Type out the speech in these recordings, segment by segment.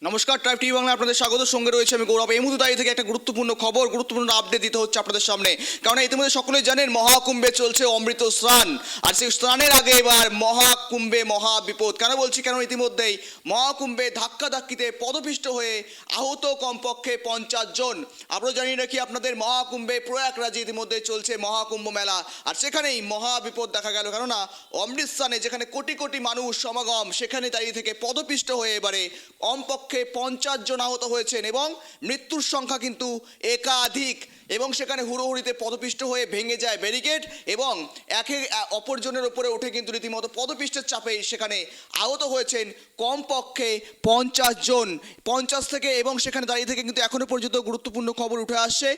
নমস্কার, tribe TV বাংলায় আপনাদের স্বাগত। সঙ্গে রয়েছে আমি গৌরব। এই মুহূর্তে দাঁড়িয়ে থেকে একটা গুরুত্বপূর্ণ খবর, গুরুত্বপূর্ণ আপডেট দিতে হচ্ছে আপনাদের সামনে, কারণ ইতিমধ্যে সকলেই জানেন মহাকুম্ভে চলছে অমৃত স্নান। আর সেই স্নানের আগে এবার মহাকুম্ভে মহা বিপদ। কেন বলছি? কারণ ইতিমধ্যেই মহাকুম্ভে ধাক্কাধাক্কিতে পদপিষ্ট হয়ে আহত কমপক্ষে 50 জন। আপনারা জানিয়ে রাখি আপনাদের মহাকুম্ভে প্রয়াগরাজে ইতিমধ্যে চলছে মহাকুম্ভ মেলা, আর সেখানেই মহা বিপদ দেখা গেল। কেননা অমৃত স্নানে যেখানে কোটি কোটি মানুষ সমাগম, সেখানে দাঁড়িয়ে থেকে পদপিষ্ট হয়ে এবারে কমপক্ষে 50 জন আহত হয়েছেন এবং মৃত্যুর সংখ্যা কিন্তু একাধিক। এবং সেখানে হুড়োহুড়িতে পদপিষ্ট হয়ে ভেঙে যায় ব্যারিকেড এবং একে অপরজনের উপরে উঠে কিন্তু রীতিমতো পদপিষ্টের চাপেই সেখানে আহত হয়েছেন কমপক্ষে 50 জন, 50 থেকে। এবং সেখানে দাঁড়িয়ে থেকে কিন্তু এখনো পর্যন্ত গুরুত্বপূর্ণ খবর উঠে আসছে,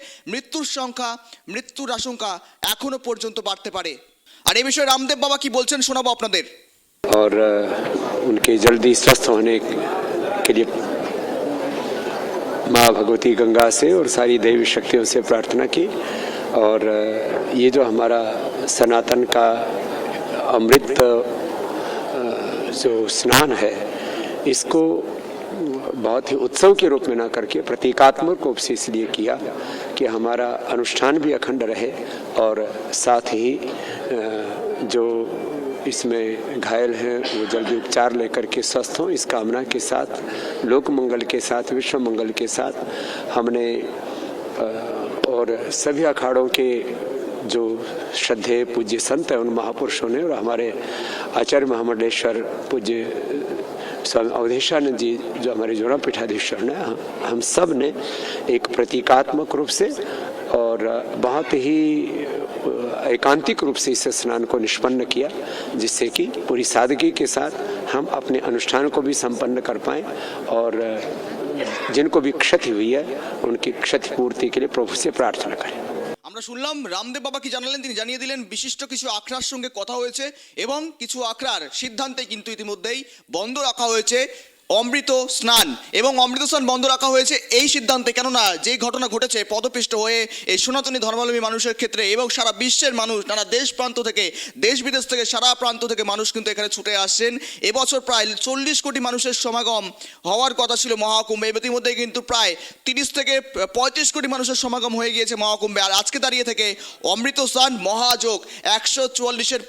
মৃত্যুর আশঙ্কা এখনো পর্যন্ত বাড়তে পারে। আর এই বিষয়ে রামদেব বাবা কি বলছেন শোনাবো আপনাদের। और उनके जल्दी स्वस्थ होने के लिए माँ भगवती गंगा से और सारी दैवी शक्तियों से प्रार्थना की। और ये जो हमारा सनातन का अमृत जो स्नान है, इसको बहुत ही उत्सव के रूप में ना करके प्रतीकात्मक रूप से इसलिए किया कि हमारा अनुष्ठान भी अखंड रहे और साथ ही जो इसमें घायल हैं वो जल्दी उपचार लेकर के स्वस्थ हों, इस कामना के साथ, लोक मंगल के साथ, विश्व मंगल के साथ हमने और सभी अखाड़ों के जो श्रद्धेय पूज्य संत हैं उन महापुरुषों ने और हमारे आचार्य महामंडलेश्वर पूज्य स्वामी अवधेशानंद जी जो हमारे जोड़ा पीठाधीश्वर ने, हम सब ने एक प्रतीकात्मक रूप से और बहुत ही एकांतिक रूप से इस स्नान को निष्पन्न किया, जिससे कि पूरी सादगी के साथ हम अपने अनुष्ठान को भी संपन्न कर पाएं और जिनको भी क्षति हुई है उनकी क्षतिपूर्ति के लिए प्रभु से प्रार्थना करें। আমরা শুনলাম রামদেব বাবা কি জানালেন। তিনি জানিয়ে দিলেন বিশিষ্ট কিছু আখড়ার সঙ্গে কথা হয়েছে এবং কিছু আখড়ার সিদ্ধান্তে কিন্তু ইতিমধ্যেই বন্ধ রাখা হয়েছে অমৃত স্নান। এবং অমৃত স্নান বন্ধ রাখা হয়েছে এই সিদ্ধান্তে, কেননা যেই ঘটনা ঘটেছে পদপিষ্ট হয়ে এই সনাতনী ধর্মাবলম্বী মানুষের ক্ষেত্রে এবং সারা বিশ্বের মানুষ, নানা দেশ প্রান্ত থেকে, দেশ বিদেশ থেকে, সারা প্রান্ত থেকে মানুষ কিন্তু এখানে ছুটে আসছেন। এবছর প্রায় 40 কোটি মানুষের সমাগম হওয়ার কথা ছিল মহাকুম্ভে। ইতিমধ্যে কিন্তু প্রায় 30 থেকে 35 কোটি মানুষের সমাগম হয়ে গিয়েছে মহাকুম্ভে। আর আজকে দাঁড়িয়ে থেকে অমৃত স্নান মহাযোগ 144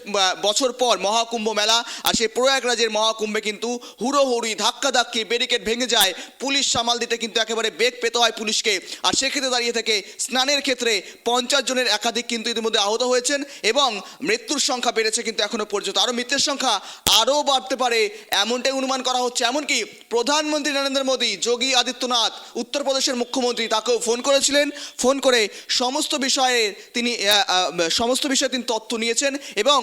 বছর পর মহাকুম্ভ মেলা। আর সেই প্রয়াগরাজের মহাকুম্ভে কিন্তু হুড়োহুড়ি ধাক্কি ব্যারিকেড ভেঙে যায়, পুলিশ সামাল দিতে কিন্তু একেবারে বেগ পেতে হয় পুলিশকে। আর সেক্ষেত্রে দাঁড়িয়ে থেকে স্নানের ক্ষেত্রে 50 জনের একাধিক কিন্তু ইতিমধ্যে আহত হয়েছেন এবং মৃত্যুর সংখ্যা বেড়েছে কিন্তু এখনো পর্যন্ত। আরও মৃত্যুর সংখ্যা আরও বাড়তে পারে এমনটাই অনুমান করা হচ্ছে। এমনকি প্রধানমন্ত্রী নরেন্দ্র মোদী, যোগী আদিত্যনাথ, উত্তরপ্রদেশের মুখ্যমন্ত্রী, তাকেও ফোন করেছিলেন। ফোন করে সমস্ত বিষয়ে তিনি তথ্য নিয়েছেন এবং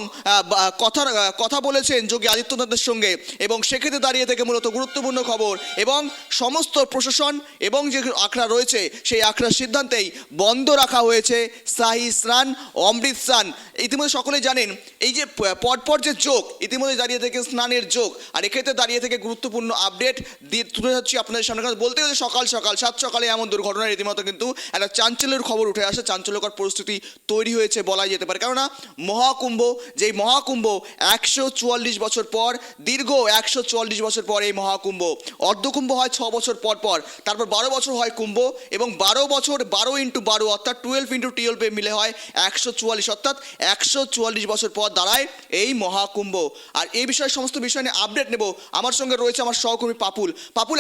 কথা বলেছেন যোগী আদিত্যনাথের সঙ্গে। এবং সেক্ষেত্রে দাঁড়িয়ে থেকে মূলত গুরুত্বপূর্ণ খবর এবং সমস্ত প্রশাসন এবং যে আখড়া রয়েছে সেই আখড়ার সিদ্ধান্তেই বন্ধ রাখা হয়েছে শাহী স্নান, অমৃত স্নান। ইতিমধ্যে সকলেই জানেন এই যে পরপর যে যোগ, ইতিমধ্যে দাঁড়িয়ে থেকে স্নানের যোগ। আর এক্ষেত্রে দাঁড়িয়ে থেকে গুরুত্বপূর্ণ আপডেট দিয়ে তুলে যাচ্ছি আপনাদের সামনে। বলতে গেলে সকাল 7 সকালে এমন দুর্ঘটনা রীতিমতো কিন্তু একটা চাঞ্চল্যের খবর উঠে আসে, চাঞ্চল্যকর পরিস্থিতি তৈরি হয়েছে বলাই যেতে পারে। কেননা মহাকুম্ভ, যেই মহাকুম্ভ 144 বছর পর, দীর্ঘ 144 বছর পর এই মহাকুম্ভ, অর্ধকুম্ভ হয় 6 বছর পর পর, তারপর 12 বছর হয় কুম্ভ এবং 12 বছর 12 × 12 অর্থাৎ 12 × 12 মিলে হয় 144, অর্থাৎ 144 বছর পর দাঁড়ায় এই মহাকুম্ভ। আর এই বিষয়ে সমস্ত বিষয় নিয়ে আপডেট নেব। আমার সঙ্গে রয়েছে আমার সহকর্মী পাপুল।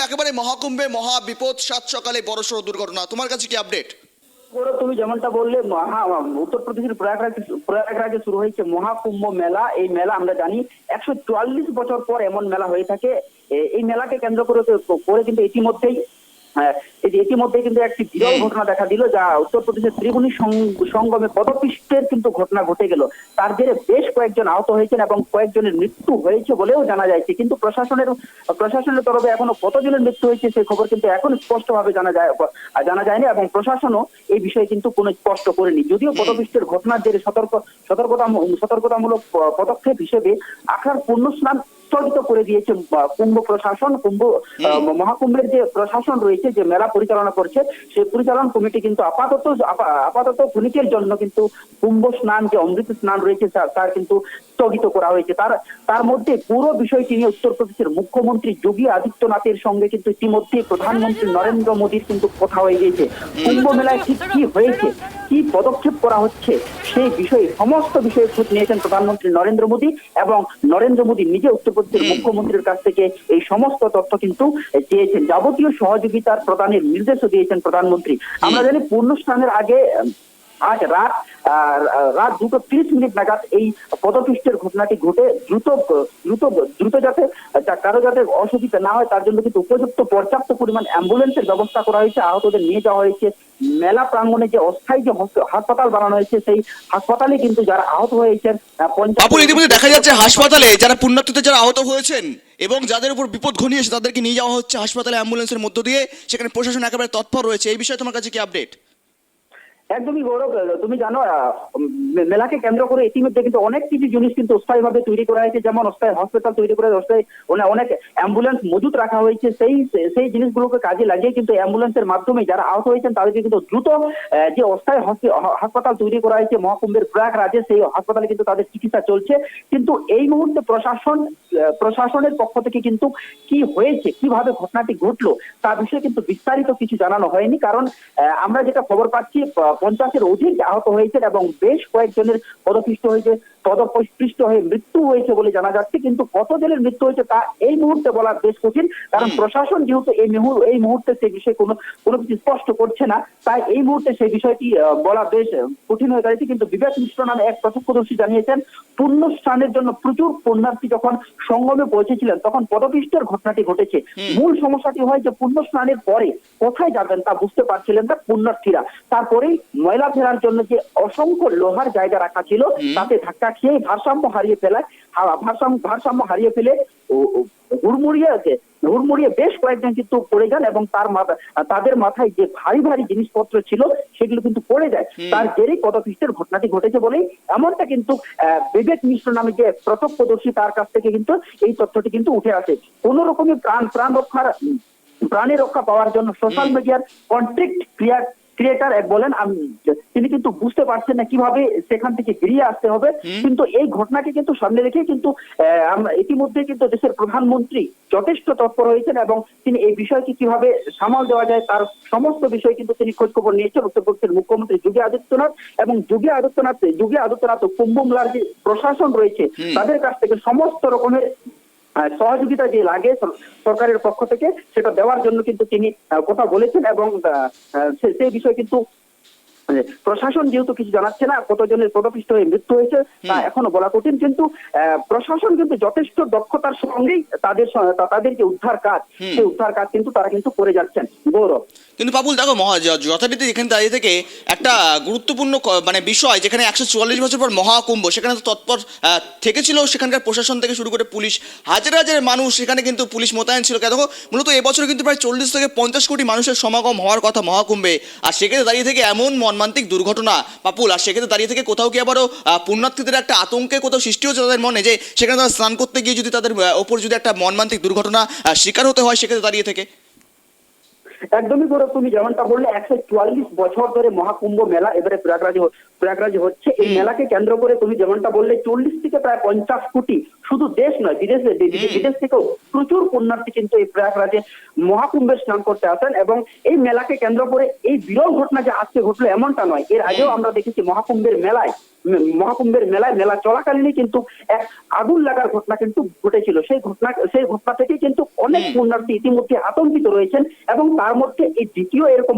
একেবারে মহাকুম্ভে মহা বিপদ, 7 সকালে বড়সড় দুর্ঘটনা, তোমার কাছে কি আপডেট? তুমি যেমনটা বললে, উত্তরপ্রদেশের প্রয়াগরাজে শুরু হয়েছে মহাকুম্ভ মেলা। এই মেলা আমরা জানি 144 বছর পর এমন মেলা হয়ে থাকে। এই মেলাকে কেন্দ্র করে কিন্তু ইতিমধ্যেই কিন্তু একটি বিরল ঘটনা দেখা দিল, যা উত্তরপ্রদেশের ত্রিবেণী সঙ্গমে পদপিষ্টের কিন্তু ঘটনা ঘটে গেল। তার জেরে বেশ কয়েকজন আহত হয়েছেন এবং কয়েকজনের মৃত্যু হয়েছে বলেও জানা যাচ্ছে। কিন্তু প্রশাসনের তরফে এখনো কতজনের মৃত্যু হয়েছে সেই খবর কিন্তু এখন স্পষ্টভাবে জানা যায়নি এবং প্রশাসনও এই বিষয়ে কিন্তু কোনো স্পষ্ট করেনি। যদিও পদপিষ্টের ঘটনার জেরে সতর্কতামূলক পদক্ষেপ হিসেবে আখড়ার পুণ্যস্নান স্থগিত করে দিয়েছে কুম্ভ প্রশাসন। মহাকুম্ভের যে প্রশাসন রয়েছে, যে মেলা পরিচালনা করছে, সেই পরিচালন কমিটি কিন্তু আপাতত ক্ষণিকের জন্য কিন্তু কুম্ভ স্নান, যে অমৃত স্নান রয়েছে, তার কিন্তু স্থগিত করা হয়েছে। তার মধ্যে পুরো বিষয়টি নিয়ে উত্তরপ্রদেশের মুখ্যমন্ত্রী যোগী আদিত্যনাথের সঙ্গে কিন্তু ইতিমধ্যে প্রধানমন্ত্রী নরেন্দ্র মোদীর কিন্তু কথা হয়ে গিয়েছে। কুম্ভ মেলায় ঠিক কি হয়েছে, কি পদক্ষেপ করা হচ্ছে, সেই বিষয়ে সমস্ত বিষয়ে খোঁজ নিয়েছেন প্রধানমন্ত্রী নরেন্দ্র মোদী, এবং নরেন্দ্র মোদী নিজে উত্তরপ্রদেশের মুখ্যমন্ত্রীর কাছ থেকে এই সমস্ত তথ্য কিন্তু চেয়েছেন। যাবতীয় সহযোগিতার প্রদানের নির্দেশও দিয়েছেন প্রধানমন্ত্রী। আমরা জানি পূর্ণ স্নানের আগে আজ রাত 2:30 নাগাদ এই পদপিষ্টের ঘটনাটি ঘটে। দ্রুত যাতে কারো যাতে অসুবিধা না হয় তার জন্য কিন্তু উপযুক্ত পর্যাপ্ত পরিমাণ অ্যাম্বুলেন্সের ব্যবস্থা করা হয়েছে। আহতদের নিয়ে যাওয়া হয়েছে মেলা প্রাঙ্গণে যে অস্থায়ী যে হাসপাতাল বানানো হয়েছে, সেই হাসপাতালে কিন্তু যারা আহত হয়েছেন বাপুল, ইতিমধ্যে দেখা যাচ্ছে হাসপাতালে যারা পুণ্যার্থীতে যারা আহত হয়েছেন এবং যাদের উপর বিপদ ঘনিয়েছে তাদেরকে নিয়ে যাওয়া হচ্ছে হাসপাতালে অ্যাম্বুলেন্সের মধ্য দিয়ে। সেখানে প্রশাসন একেবারে তৎপর রয়েছে। এই বিষয়ে তোমার কাছে কি আপডেট? একদমই গৌরব, তুমি জানো মেলাকে কেন্দ্র করে ইতিমধ্যে কিন্তু অনেক কিছু জিনিস কিন্তু অস্থায়ীভাবে তৈরি করা হয়েছে। যেমন অস্থায়ী হসপিটাল তৈরি করে অনেক অ্যাম্বুলেন্স মজুত রাখা হয়েছে। সেই জিনিসগুলোকে কাজে লাগিয়ে কিন্তু অ্যাম্বুলেন্সের মাধ্যমে যারা আহত হয়েছেন তাদেরকে কিন্তু দ্রুত যে অস্থায়ী হাসপাতাল তৈরি করা হয়েছে মহাকুম্ভের প্রয়াগরাজে, সেই হাসপাতালে কিন্তু তাদের চিকিৎসা চলছে। কিন্তু এই মুহূর্তে প্রশাসনের পক্ষ থেকে কিন্তু কি হয়েছে, কিভাবে ঘটনাটি ঘটলো তার বিষয়ে কিন্তু বিস্তারিত কিছু জানানো হয়নি। কারণ আমরা যেটা খবর পাচ্ছি 50-এর অধিক আহত হয়েছে এবং বেশ কয়েকজনের পদপিষ্ট হয়ে মৃত্যু হয়েছে বলে জানা যাচ্ছে। কিন্তু কতজনের মৃত্যু হয়েছে তা এই মুহূর্তে বলা বেশ কঠিন, কারণ প্রশাসন যেহেতু এই মুহূর্তে সেই বিষয়ে কোনো কিছু স্পষ্ট করছে না, তাই এই মুহূর্তে সেই বিষয়টি বলা বেশ কঠিন হয়ে দাঁড়িয়েছে। কিন্তু বিবেক মিশ্র নামে এক প্রত্যক্ষদর্শী জানিয়েছেন, পুণ্য স্নানের জন্য প্রচুর পুণ্যার্থী যখন সঙ্গমে পৌঁছেছিলেন তখন পদপিষ্টের ঘটনাটি ঘটেছে। মূল সমস্যাটি হয় যে পুণ্য স্নানের পরে কোথায় যাবেন তা বুঝতে পারছিলেন না পুণ্যার্থীরা। তারপরেই ময়লা ফেরার জন্য যে অসংখ্য লোহার জায়গা রাখা ছিল তাতে ধাক্কা খেয়ে ভারসাম্য হারিয়ে ফেলে হুড়মুড়িয়ে বেশ কয়েকজন কিন্তু পড়ে যান এবং তাদের মাথায় যে ভারী ভারী জিনিসপত্র ছিল সেগুলো কিন্তু পড়ে যায়। তার জেরেই পদপিষ্টের ঘটনাটি ঘটেছে বলেই এমনটা কিন্তু বিবেক মিশ্র নামে যে প্রত্যক্ষদর্শী তার কাছ থেকে কিন্তু এই তথ্যটি কিন্তু উঠে আসে। কোন রকমের প্রাণে রক্ষা পাওয়ার জন্য সোশ্যাল মিডিয়ার কন্টেন্ট ক্রিয়েটার এক বলেন তিনি কিন্তু বুঝতে পারছেন না কিভাবে সেখান থেকে বেরিয়ে আসতে হবে। কিন্তু এই ঘটনাকে কিন্তু সামনে রেখে কিন্তু আমরা ইতিমধ্যে কিন্তু দেশের প্রধানমন্ত্রী যথেষ্ট তৎপর হয়েছেন এবং তিনি এই বিষয়কে কিভাবে সামাল দেওয়া যায় তার সমস্ত বিষয় কিন্তু তিনি খোঁজখবর নিয়েছেন। উত্তরপ্রদেশের মুখ্যমন্ত্রী যোগী আদিত্যনাথ এবং যোগী আদিত্যনাথ কুম্ভ মেলার যে প্রশাসন রয়েছে তাদের কাছ থেকে সমস্ত রকমের সহযোগিতা যে লাগে সরকারের পক্ষ থেকে সেটা দেওয়ার জন্য কিন্তু তিনি কথা বলেছেন এবং সেই বিষয়ে কিন্তু প্রশাসন যেহেতু কিছু জানাচ্ছে না কতজনের পদপিষ্ট হয়ে মৃত্যু হয়েছে তা এখনো বলা কঠিন। কিন্তু প্রশাসন কিন্তু যথেষ্ট দক্ষতার সঙ্গেই তাদের যে উদ্ধার কাজ সেই উদ্ধার কাজ কিন্তু তারা কিন্তু করে যাচ্ছেন। গৌরব, কিন্তু পাপুল দেখো যথারীতি এখানে দাঁড়িয়ে থেকে একটা গুরুত্বপূর্ণ বিষয়, যেখানে 144 বছর পর মহাকুম্ভ, সেখানে তো তৎপর থেকেছিল সেখানকার প্রশাসন থেকে শুরু করে পুলিশ, হাজার হাজার মানুষ সেখানে কিন্তু পুলিশ মোতায়েন ছিল। দেখো মূলত এবছর কিন্তু প্রায় 40 থেকে 50 কোটি মানুষের সমাগম হওয়ার কথা মহাকুম্ভে, আর সেক্ষেত্রে দাঁড়িয়ে থেকে এমন মর্মান্তিক দুর্ঘটনা পাপুল, আর সেক্ষেত্রে দাঁড়িয়ে থেকে কোথাও কি আবারও পুণ্যার্থীদের একটা আতঙ্কের কোথাও সৃষ্টি হচ্ছে তাদের মনে, যে সেখানে তারা স্নান করতে গিয়ে যদি তাদের ওপর যদি একটা মর্মান্তিক দুর্ঘটনা শিকার হতে হয় সেক্ষেত্রে দাঁড়িয়ে থেকে? একদমই গৌরব, তুমি যেমনটা বললে 144 বছর ধরে মহাকুম্ভ মেলা এবারে প্রয়াগরাজে হচ্ছে। এই মেলাকে কেন্দ্র করে তুমি যেমনটা বললে 40 থেকে প্রায় 50 কোটি, শুধু দেশ নয় বিদেশ থেকেও প্রচুর পুণ্যার্থী কিন্তু এই প্রয়াগরাজে মহাকুম্ভের স্নান করতে আসেন। এবং এই মেলাকে কেন্দ্র করে এই বিরল ঘটনা যে আজকে ঘটলো এমনটা নয়, এর আগেও আমরা দেখেছি মহাকুম্ভের মেলায় মেলা চলাকালীনই কিন্তু এক আগুন লাগার ঘটনা কিন্তু ঘটেছিল। সেই ঘটনা থেকে কিন্তু অনেক পুণ্যার্থী ইতিমধ্যে আতঙ্কিত রয়েছেন এবং তার মধ্যে এই দ্বিতীয় এরকম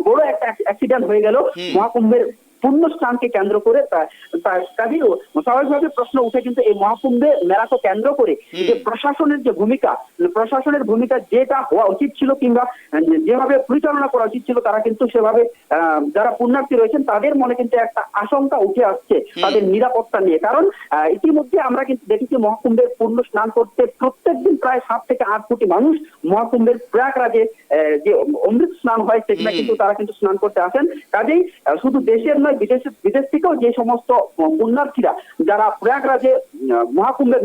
বড় একটা অ্যাক্সিডেন্ট হয়ে গেল মহাকুম্ভের পুণ্য স্থানকে কেন্দ্র করে। কাজেই স্বাভাবিকভাবে প্রশ্ন উঠে কিন্তু এই মহাকুম্ভে মেলাকে কেন্দ্র করে যে প্রশাসনের ভূমিকা যেটা হওয়া উচিত ছিল কিংবা যেভাবে পরিচালনা করা উচিত ছিল তারা কিন্তু সেভাবে যারা পুণ্যার্থী রয়েছেন তাদের মনে কিন্তু একটা আশঙ্কা উঠে আসছে তাদের নিরাপত্তা নিয়ে। কারণ ইতিমধ্যে আমরা কিন্তু দেখেছি মহাকুম্ভের পুণ্য স্নান করতে প্রত্যেকদিন প্রায় 7 থেকে 8 কোটি মানুষ মহাকুম্ভের প্রয়াগরাজে যে অমৃত স্নান হয় সেখানে কিন্তু তারা কিন্তু স্নান করতে আসেন। কাজেই শুধু দেশের নয় নয়, বিদেশ থেকেও যে সমস্ত পুণ্যার্থীরা যারা প্রয়াগরাজে মহাকুম্ভের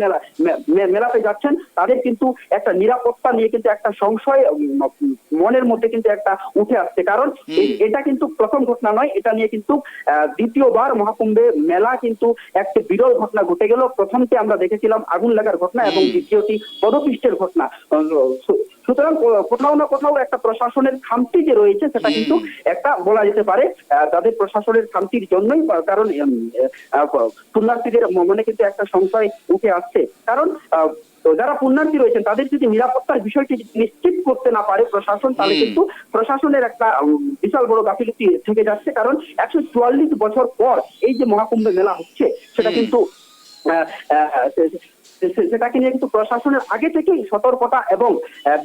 মেলাতে যাচ্ছেন, তাদের কিন্তু একটা নিরাপত্তা নিয়ে কিন্তু একটা সংশয় মনের মধ্যে কিন্তু একটা উঠে আসছে। কারণ এটা কিন্তু প্রথম ঘটনা নয়, এটা নিয়ে কিন্তু দ্বিতীয়বার মহাকুম্ভে মেলা কিন্তু একটা বিরল ঘটনা ঘটে গেল। প্রথমটি আমরা দেখেছিলাম আগুন লাগার ঘটনা এবং দ্বিতীয়টি পদপিষ্টের ঘটনা। সুতরাং কোথাও না কোথাও একটা প্রশাসনের খামতি যে রয়েছে সেটা কিন্তু একটা বলা যেতে পারে তাদের প্রশাসনের খামতির জন্যই, কারণ পুণ্যার্থীদের মনে কিন্তু একটা সংশয় উঠে আসছে। কারণ যারা পুণ্যার্থী রয়েছেন তাদের যদি নিরাপত্তার বিষয়টি নিশ্চিত করতে না পারে প্রশাসন, তাহলে কিন্তু প্রশাসনের একটা বিশাল বড় গাফিলতি থেকে যাচ্ছে। কারণ 144 বছর পর এই যে মহাকুম্ভ মেলা হচ্ছে সেটা কিন্তু সেটাকে নিয়ে কিন্তু প্রশাসনের আগে থেকেই সতর্কতা এবং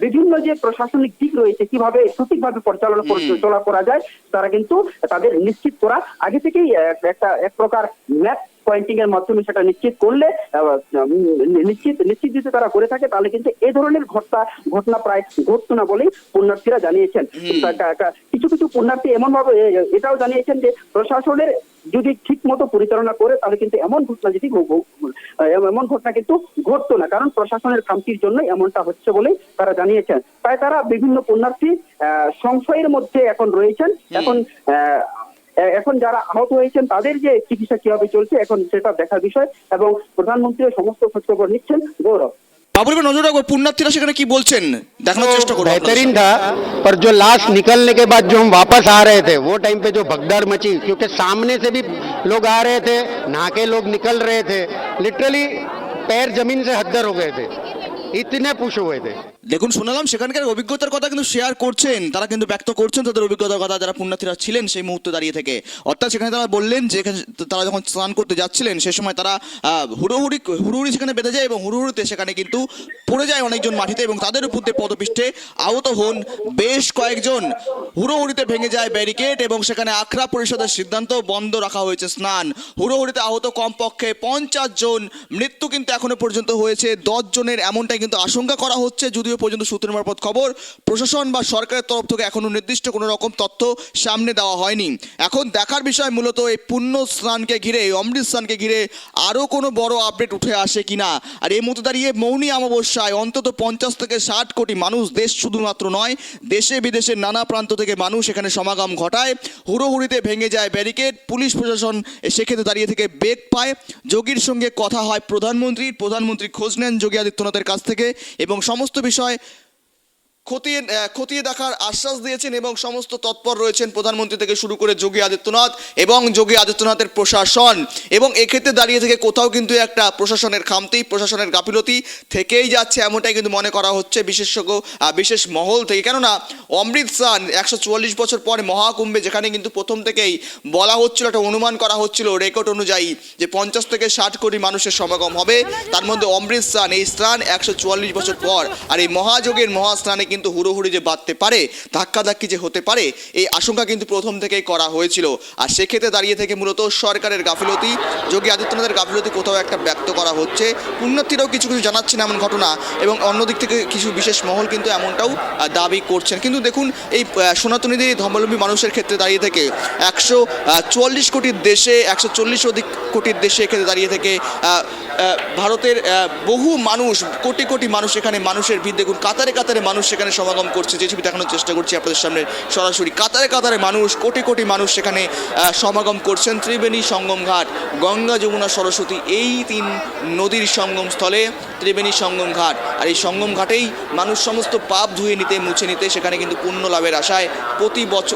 বিভিন্ন যে প্রশাসনিক দিক রয়েছে কিভাবে সঠিকভাবে পরিচালনা চলা করা যায় তারা কিন্তু তাদের নিশ্চিত করা আগে থেকেই এক প্রকার ম্যাপ পয়েন্টিং এর মাধ্যমে সেটা নিশ্চিত করলে নিশ্চিত যদি তারা করে থাকে তাহলে কিন্তু এই ধরনের ঘটনা প্রায় ঘটতো না বলেই পুণ্যার্থীরা জানিয়েছেন। কিছু পুণ্যার্থী এমন ভাবে এটাও জানিয়েছেন যে প্রশাসনের যদি ঠিক মতো পরিচালনা করে তাহলে কিন্তু এমন ঘটনা কিন্তু ঘটতো না, কারণ প্রশাসনের খামতির জন্য এমনটা হচ্ছে বলেই তারা জানিয়েছেন। তাই তারা বিভিন্ন পুণ্যার্থী সংশয়ের মধ্যে এখন রয়েছেন। এখন যারা আহত হয়েছেন তাদের যে চিকিৎসা কিভাবে চলছে এখন সেটা দেখার বিষয়, এবং প্রধানমন্ত্রী সমস্ত খোঁজখবর নিচ্ছেন। গৌরব, বাবুল ভাই নজর রাখবো পুণ্যার্থীরা সেখানে কি বলছেন দেখানোর চেষ্টা করবো। बेहतरीन था, पर जो लास्ट निकलने के बाद जो हम वापस आ रहे थे वो टाइम पे जो भगदड़ मची, क्योंकि सामने से भी लोग आ रहे थे, नहा के लोग निकल रहे थे, लिटरली पैर जमीन से हद्दर हो गए थे, इतने पुश हुए थे। দেখুন শোনালাম সেখানকার অভিজ্ঞতার কথা কিন্তু শেয়ার করছেন, তারা কিন্তু ব্যক্ত করছেন তাদের অভিজ্ঞতার কথা যারা পুণ্যার্থীরা ছিলেন সেই মুহূর্তে দাঁড়িয়ে থেকে। অর্থাৎ সেখানে তারা বললেন যে তারা যখন স্নান করতে যাচ্ছিলেন সে সময় তারা হুড়োহুড়ি সেখানে বেঁধে যায় এবং হুড়োহুড়িতে সেখানে কিন্তু পড়ে যায় অনেকজন মাটিতে এবং তাদের উপর দিয়ে পদপিষ্টে আহত হন বেশ কয়েকজন। হুড়োহুড়িতে ভেঙে যায় ব্যারিকেড এবং সেখানে আখড়া পরিষদের সিদ্ধান্ত বন্ধ রাখা হয়েছে স্নান। হুড়োহুড়িতে আহত কমপক্ষে 50 জন, মৃত্যু কিন্তু এখনো পর্যন্ত হয়েছে 10 জনের, এমনটাই কিন্তু আশঙ্কা করা হচ্ছে। যদিও পর্যন্ত সূত্রের মারফত খবর প্রশাসন বা সরকারের তরফ থেকে এখনো নির্দিষ্ট কোনো রকম তথ্য সামনে দেওয়া হয়নি। এখন দেখার বিষয় মূলত এই পুণ্য স্নানকে ঘিরে, অমৃত স্নানকে ঘিরে আরও কোনো বড় আপডেট উঠে আসে কিনা। আর এই মুহূর্তে দাঁড়িয়ে মৌনী অমাবস্যায় অন্তত 50 থেকে 60 কোটি মানুষ, দেশ শুধুমাত্র নয় দেশে বিদেশের নানা প্রান্ত থেকে মানুষ এখানে সমাগম ঘটায়। হুড়োহুড়িতে ভেঙে যায় ব্যারিকেড, পুলিশ প্রশাসন সেক্ষেত্রে দাঁড়িয়ে থেকে বেগ পায়। যোগীর সঙ্গে কথা হয় প্রধানমন্ত্রী খোঁজ নেন যোগী আদিত্যনাথের কাছ থেকে এবং সমস্ত বিষয় খতিয়ে দেখার আশ্বাস দিয়েছেন এবং সমস্ত তৎপর রয়েছেন প্রধানমন্ত্রী থেকে শুরু করে যোগী আদিত্যনাথ এবং যোগী আদিত্যনাথের প্রশাসন। এবং এক্ষেত্রে দাঁড়িয়ে থেকে কোথাও কিন্তু একটা প্রশাসনের খামতি, প্রশাসনের গাফিলতি থেকেই যাচ্ছে এমনটাই কিন্তু মনে করা হচ্ছে বিশেষ মহল থেকে। কেননা অমৃত স্নান 144 বছর পরে মহাকুম্ভে, যেখানে কিন্তু প্রথম থেকেই বলা হচ্ছিল, একটা অনুমান করা হচ্ছিল রেকর্ড অনুযায়ী যে 50 থেকে 60 কোটি মানুষের সমাগম হবে, তার মধ্যে অমৃত স্নান, এই স্নান 144 বছর পর। আর এই মহাযোগের মহাস্নানে কিন্তু হুড়োহুড়ি যে বাঁধতে পারে, ধাক্কাধাক্কি যে হতে পারে, এই আশঙ্কা কিন্তু প্রথম থেকেই করা হয়েছিল। আর সেক্ষেত্রে দাঁড়িয়ে থেকে মূলত সরকারের গাফিলতি, যোগী আদিত্যনাথের গাফিলতি কোথাও একটা ব্যক্ত করা হচ্ছে। পুণ্যার্থীরাও কিছু জানাচ্ছেন এমন ঘটনা এবং অন্যদিক থেকে কিছু বিশেষ মহল কিন্তু এমনটাও দাবি করছেন। কিন্তু দেখুন এই সনাতনীদের ধর্মাবলম্বী মানুষের ক্ষেত্রে দাঁড়িয়ে থেকে 144 কোটির দেশে, 140 অধিক কোটির দেশে এক্ষেত্রে দাঁড়িয়ে থেকে ভারতের বহু মানুষ, কোটি কোটি মানুষ এখানে, মানুষের ভিড় দেখুন, কাতারে কাতারে মানুষ সেখানে সমাগম করছে। যে ছবি দেখানোর চেষ্টা করছি আপনাদের সামনে সরাসরি, কাতারে কাতারে মানুষ, কোটি কোটি মানুষ সেখানে সমাগম করছেন। ত্রিবেণী সঙ্গম ঘাট, গঙ্গা যমুনা সরস্বতী, এই 3 নদীর সঙ্গম স্থলে ত্রিবেণী সঙ্গম ঘাট। আর এই সঙ্গম ঘাটেই মানুষ সমস্ত পাপ ধুয়ে নিতে, মুছে নিতে, সেখানে কিন্তু পুণ্য লাভের আশায়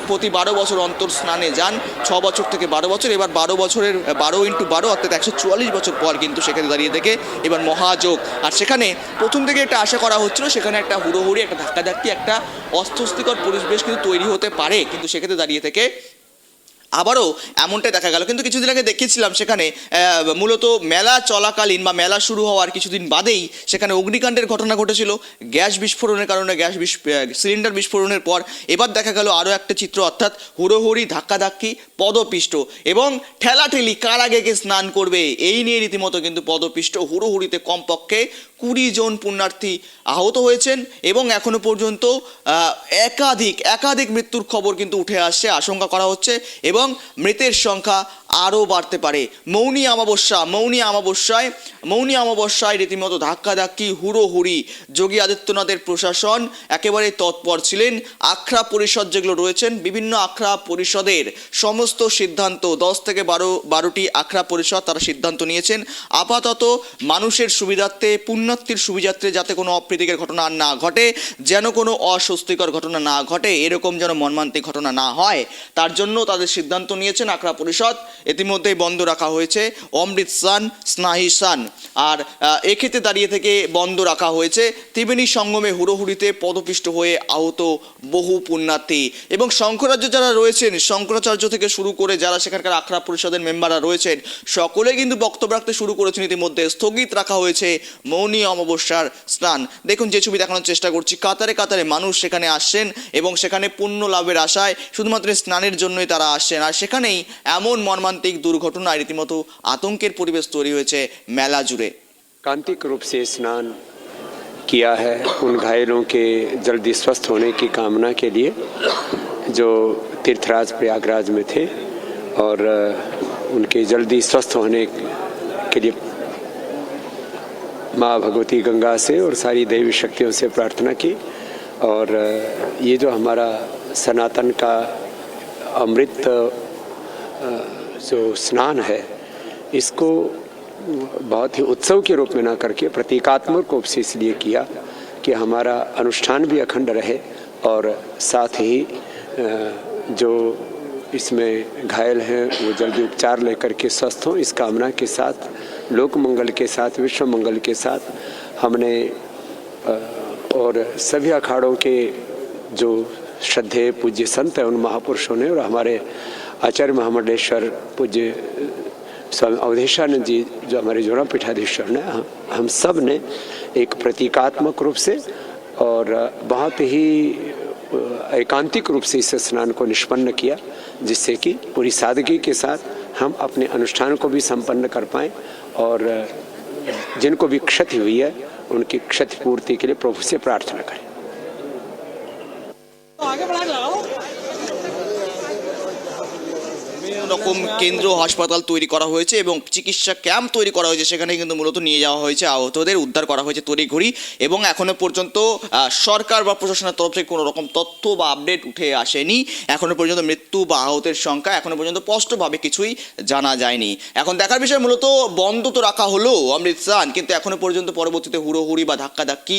প্রতি 12 বছর অন্তর স্নানে যান। 6 বছর থেকে 12 বছর, এবার 12 বছরের 12 × 12 অর্থাৎ 144 বছর পর কিন্তু সেখানে দাঁড়িয়ে থেকে এবার মহাযোগ। আর সেখানে প্রথম থেকে একটা আশা করা হচ্ছিল সেখানে একটা হুড়োহুড়ি, একটা ধাক্কাধাক্কি, একটা অস্বস্তিকর পরিবেশ কিন্তু তৈরি হতে পারে, কিন্তু সেক্ষেত্রে দাঁড়িয়ে থেকে আবারও এমনটাই দেখা গেল। কিন্তু কিছুদিন আগে দেখিয়েছিলাম সেখানে মূলত মেলা চলাকালীন বা মেলা শুরু হওয়ার কিছুদিন বাদেই সেখানে অগ্নিকাণ্ডের ঘটনা ঘটেছিল গ্যাস বিস্ফোরণের কারণে, সিলিন্ডার বিস্ফোরণের পর এবার দেখা গেল আরও একটা চিত্র, অর্থাৎ হুড়োহুড়ি, ধাক্কাধাক্কি, পদপিষ্ট এবং ঠেলাঠেলি, কার আগে কে স্নান করবে এই নিয়ে রীতিমতো কিন্তু পদপিষ্ট, হুড়োহুড়িতে কমপক্ষে 20 জন পুণ্যার্থী আহত হয়েছেন এবং এখনো পর্যন্ত একাধিক মৃত্যুর খবর কিন্তু উঠে আসছে, আশঙ্কা করা হচ্ছে এবং মৃতের সংখ্যা আরও বাড়তে পারে। মৌনী অমাবস্যায় রীতিমতো ধাক্কাধাক্কি, হুড়োহুড়ি। যোগী আদিত্যনাথের প্রশাসন একেবারে তৎপর ছিলেন। আখড়া পরিষদ যেগুলো রয়েছেন, বিভিন্ন আখড়া পরিষদের সমস্ত সিদ্ধান্ত, 10 থেকে 12টি আখড়া পরিষদ তারা সিদ্ধান্ত নিয়েছেন আপাতত মানুষের সুবিধার্থে, পুণ্যার্থীর সুবিধার্থে যাতে কোনো অপ্রীতিকর ঘটনা না ঘটে, যেন কোনো অস্বস্তিকর ঘটনা না ঘটে, এরকম যেন মর্মান্তিক ঘটনা না হয়, তার জন্য তাদের সিদ্ধান্ত নিয়েছেন আখড়া পরিষদ। ইতিমধ্যেই বন্ধ রাখা হয়েছে অমৃত স্নান, স্নাহি স্নান। আর এক্ষেত্রে দাঁড়িয়ে থেকে বন্ধ রাখা হয়েছে ত্রিবেণী সঙ্গমে হুড়োহুড়িতে পদপিষ্ট হয়ে আহত বহু পুণ্যার্থী। এবং শঙ্করাচার্য যারা রয়েছেন, শঙ্করাচার্য থেকে শুরু করে যারা সেখানকার আখড়া পরিষদের মেম্বাররা রয়েছেন, সকলে কিন্তু বক্তব্য রাখতে শুরু করেছেন। ইতিমধ্যে স্থগিত রাখা হয়েছে মৌনী অমাবস্যার স্নান। দেখুন যে ছবি দেখানোর চেষ্টা করছি, কাতারে কাতারে মানুষ সেখানে আসছেন এবং সেখানে পুণ্য লাভের আশায় শুধুমাত্র স্নানের জন্যই তারা আসছেন। আর সেখানেই এমন মর্মান্তিক দুর্ঘটনায় রীতিমতো আতঙ্কের পরিবেশ তৈরি হয়েছে মেলা জুড়ে। कांतिक रूप से स्नान किया है उन घायलों के जल्दी स्वस्थ होने की कामना के लिए जो तीर्थराज प्रयागराज में थे और उनके जल्दी स्वस्थ होने के लिए माँ भगवती गंगा से और सारी दैवी शक्तियों से प्रार्थना की। और ये जो हमारा सनातन का अमृत जो स्नान है, इसको बहुत ही उत्सव के रूप में ना करके प्रतीकात्मक रूप से इसलिए किया कि हमारा अनुष्ठान भी अखंड रहे और साथ ही जो इसमें घायल हैं वो जल्दी उपचार लेकर के स्वस्थ हों, इस कामना के साथ, लोक मंगल के साथ, विश्व मंगल के साथ हमने और सभी अखाड़ों के जो श्रद्धेय पूज्य संत हैं उन महापुरुषों ने और हमारे आचार्य महामंडलेश्वर पूज्य स्वामी अवधेशानंद जी जो हमारे जोड़ा पीठाधीश्वर ने, हम सब ने एक प्रतीकात्मक रूप से और बहुत ही एकांतिक रूप से इस स्नान को निष्पन्न किया, जिससे कि पूरी सादगी के साथ हम अपने अनुष्ठान को भी संपन्न कर पाएँ और जिनको भी क्षति हुई है उनकी क्षतिपूर्ति के लिए प्रभु से प्रार्थना करें। রকম কেন্দ্র হাসপাতাল তৈরি করা হয়েছে এবং চিকিৎসা ক্যাম্প তৈরি করা হয়েছে, সেখানে কিন্তু মূলত নিয়ে যাওয়া হয়েছে আহতদের, উদ্ধার করা হয়েছে তড়িঘড়ি। এবং এখনো পর্যন্ত সরকার বা প্রশাসনের তরফ থেকে কোনো রকম তথ্য বা আপডেট উঠে আসেনি। এখনো পর্যন্ত মৃত্যু বা আহতের সংখ্যা এখনো পর্যন্ত স্পষ্টভাবে কিছুই জানা যায়নি। এখন দেখার বিষয় মূলত বন্ধ তো রাখা হলো অমৃত স্নান, কিন্তু এখনো পর্যন্ত পরবর্তীতে হুড়োহুড়ি বা ধাক্কাধাক্কি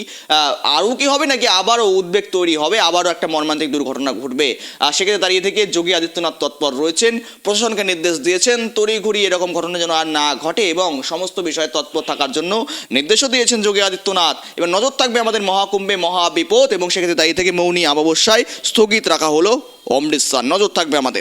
আরও কি হবে নাকি আবারও উদ্বেগ তৈরি হবে, আবারও একটা মর্মান্তিক দুর্ঘটনা ঘটবে, সেক্ষেত্রে দাঁড়িয়ে থেকে যোগী আদিত্যনাথ তৎপর রয়েছেন, প্রশাসনকে নির্দেশ দিয়েছেন তড়িঘড়ি এরকম ঘটনা যেন আর না ঘটে এবং সমস্ত বিষয়ে তৎপর থাকার জন্য নির্দেশও দিয়েছেন যোগী আদিত্যনাথ। এবার নজর থাকবে আমাদের মহাকুম্ভে মহাবিপদ এবং সেক্ষেত্রে দাঁড়িয়ে থেকে মৌনী অমাবস্যায় স্থগিত রাখা হলো অমৃত স্নান। নজর থাকবে আমাদের।